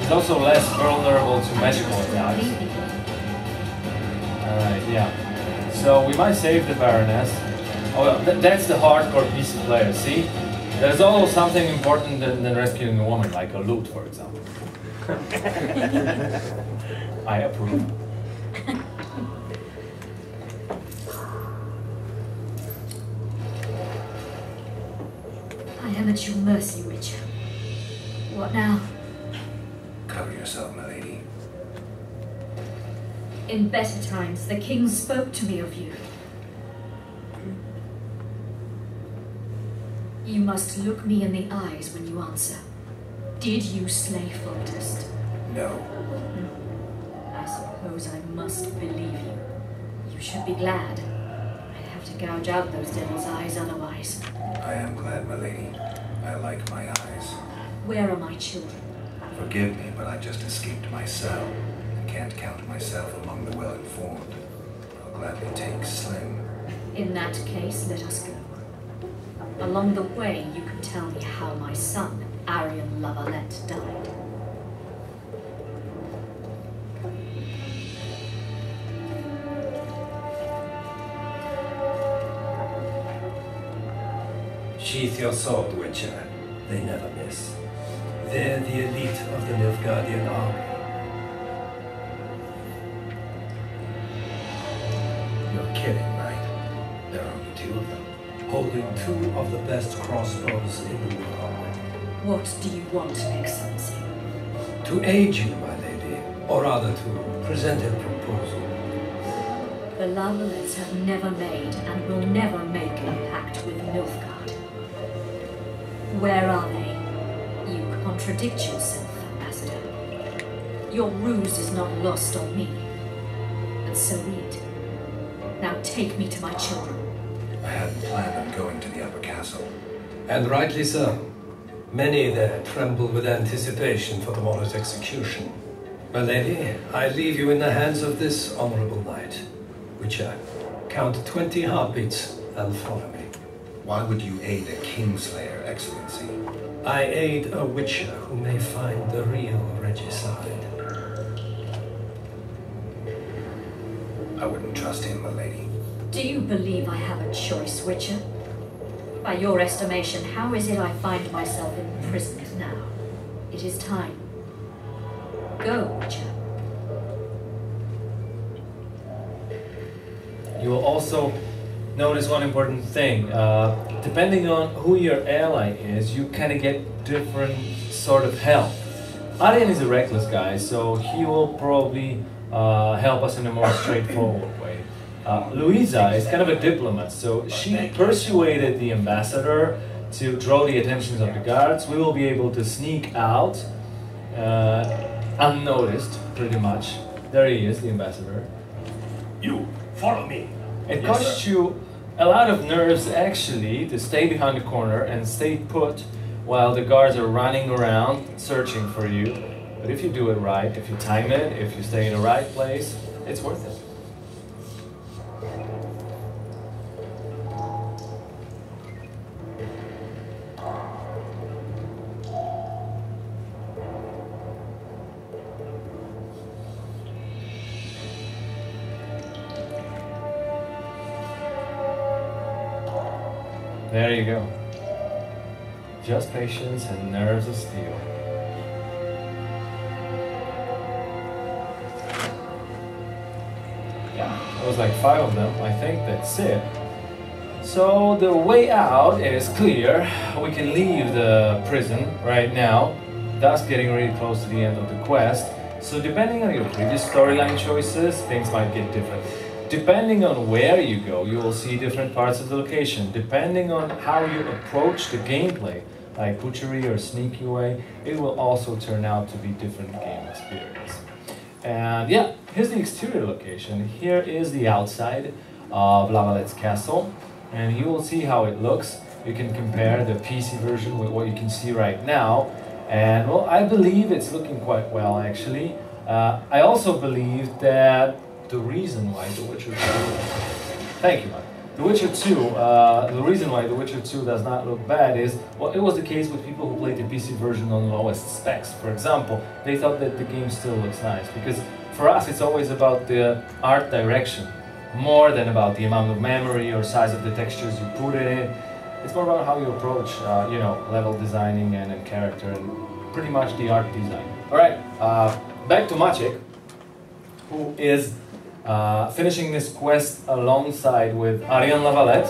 He's also less vulnerable to magical attacks. Alright, yeah. So we might save the Baroness. Oh, well, that's the hardcore PC player, see? There's always something important than rescuing a woman, like a loot, for example. I approve. I am at your mercy, Witcher. What now? Cover yourself, my lady. In better times, the king spoke to me of you. You must look me in the eyes when you answer. Did you slay Foltest? No. I suppose I must believe you. You should be glad. I'd have to gouge out those devil's eyes otherwise. I am glad, my lady. I like my eyes. Where are my children? Forgive me, but I just escaped my cell. I can't count myself among the well-informed. I'll gladly take Slim. In that case, let us go. Along the way, you can tell me how my son, Arian Lavalette, died. Sheath your sword, Witcher. They never miss. They're the elite of the Nilfgaardian army. You're kidding, right? There are only 2 of them. Holding 2 of the best crossbows in the world. What do you want, Excellency? To aid you, my lady, or rather to present a proposal. The Lavalettes have never made and will never make a pact with Nilfgaard. Where are they? You contradict yourself, Ambassador. Your ruse is not lost on me. And so be it. Now take me to my children. I hadn't planned on going to the upper castle. And rightly so. Many there tremble with anticipation for tomorrow's execution. My lady, I leave you in the hands of this honorable knight. Witcher, count 20 heartbeats and follow me. Why would you aid a Kingslayer, Excellency? I aid a Witcher who may find the real regicide. I wouldn't trust him, my lady. Do you believe I have a choice, Witcher? By your estimation, how is it I find myself imprisoned now? It is time. Go, Witcher. You will also notice one important thing. Depending on who your ally is, you kind of get different sort of help. Arian is a reckless guy, so he will probably help us in a more straightforward way. Louisa is kind of a diplomat, so she persuaded the ambassador to draw the attentions of the guards. We will be able to sneak out unnoticed, pretty much. There he is, the ambassador. You, follow me. It costs you a lot of nerves, actually, to stay behind the corner and stay put while the guards are running around searching for you. But if you do it right, if you time it, if you stay in the right place, it's worth it. There you go. Just patience and nerves of steel. Yeah, there was like 5 of them. I think that's it. So the way out is clear. We can leave the prison right now, thus getting really close to the end of the quest. So depending on your previous storyline choices, things might get different. Depending on where you go, you will see different parts of the location. Depending on how you approach the gameplay, like butchery or sneaky way, it will also turn out to be different game experience. And yeah, here's the exterior location. Here is the outside of Lavalette's castle, and you will see how it looks. You can compare the PC version with what you can see right now, and well, I believe it's looking quite well, actually. I also believe that the reason why The Witcher 2... Thank you, Mike. The Witcher 2, the reason why The Witcher 2 does not look bad is, well, it was the case with people who played the PC version on lowest specs. For example, they thought that the game still looks nice, because for us it's always about the art direction, more than about the amount of memory or size of the textures you put in it. It's more about how you approach, you know, level designing and character, and pretty much the art design. All right, back to Maciek, who is finishing this quest alongside with Aryan Lavalette,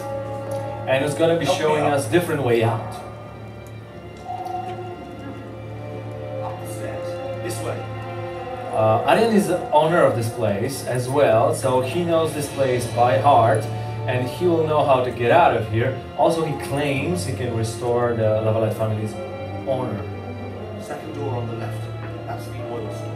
and who's going to be showing us different way out. Upstairs. This way. Aryan is the owner of this place as well, so he knows this place by heart, and he will know how to get out of here. Also, he claims he can restore the Lavalette family's honor. Second door on the left. That's the oil store.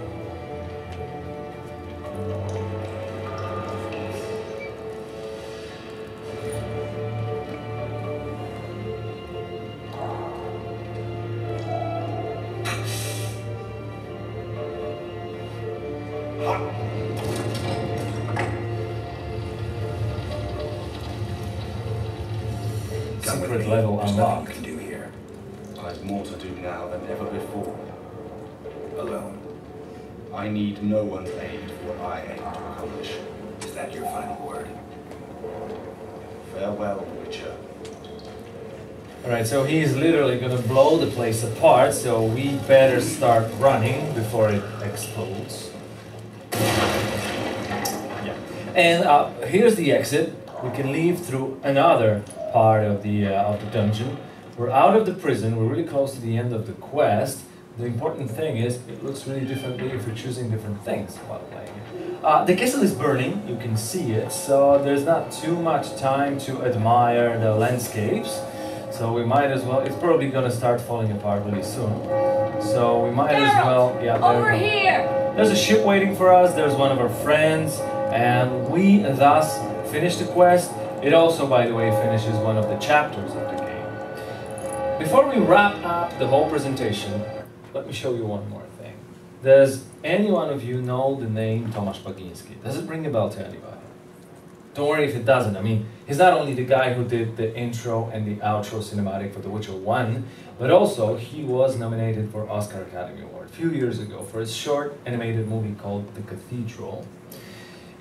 Come with Secret me. level There's nothing unlocked. you can do here. I've more to do now than ever before. Alone. I need no one's aid for what I aim to accomplish. Is that your final word? Farewell, Witcher. Alright, so he's literally gonna blow the place apart, so we better start running before it explodes. Yeah. And here's the exit. We can leave through another part of the dungeon. We're out of the prison, we're really close to the end of the quest. The important thing is, it looks really differently if you're choosing different things while playing it. The castle is burning, you can see it, so there's not too much time to admire the landscapes. So we might as well, it's probably gonna start falling apart really soon. So we might as well, yeah, there Over we go. here! There's a ship waiting for us, there's one of our friends, and we thus finish the quest. It also, by the way, finishes one of the chapters of the game. Before we wrap up the whole presentation, let me show you one more thing. Does any one of you know the name Tomasz Bagiński? Does it ring a bell to anybody? Don't worry if it doesn't. I mean, he's not only the guy who did the intro and the outro cinematic for The Witcher 1, but also he was nominated for Oscar Academy Award a few years ago for his short animated movie called The Cathedral.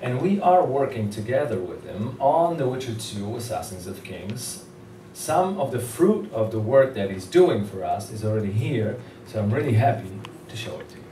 And we are working together with him on The Witcher 2 Assassins of Kings. Some of the fruit of the work that he's doing for us is already here, so I'm really happy to show it to you.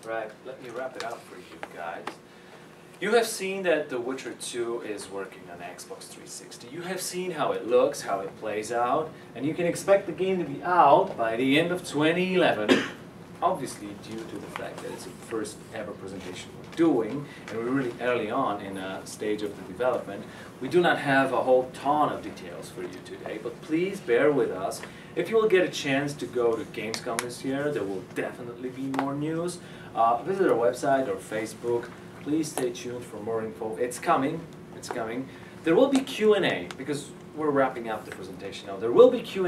Right, let me wrap it up for you guys. You have seen that The Witcher 2 is working on Xbox 360. You have seen how it looks, how it plays out, and you can expect the game to be out by the end of 2011. Obviously due to the fact that it's the first ever presentation we're doing, and we're really early on in a stage of the development. We do not have a whole ton of details for you today, but please bear with us. If you will get a chance to go to Gamescom this year, there will definitely be more news. Visit our website or Facebook. Please stay tuned for more info. It's coming. It's coming. There will be Q&A because we're wrapping up the presentation now. There will be Q&A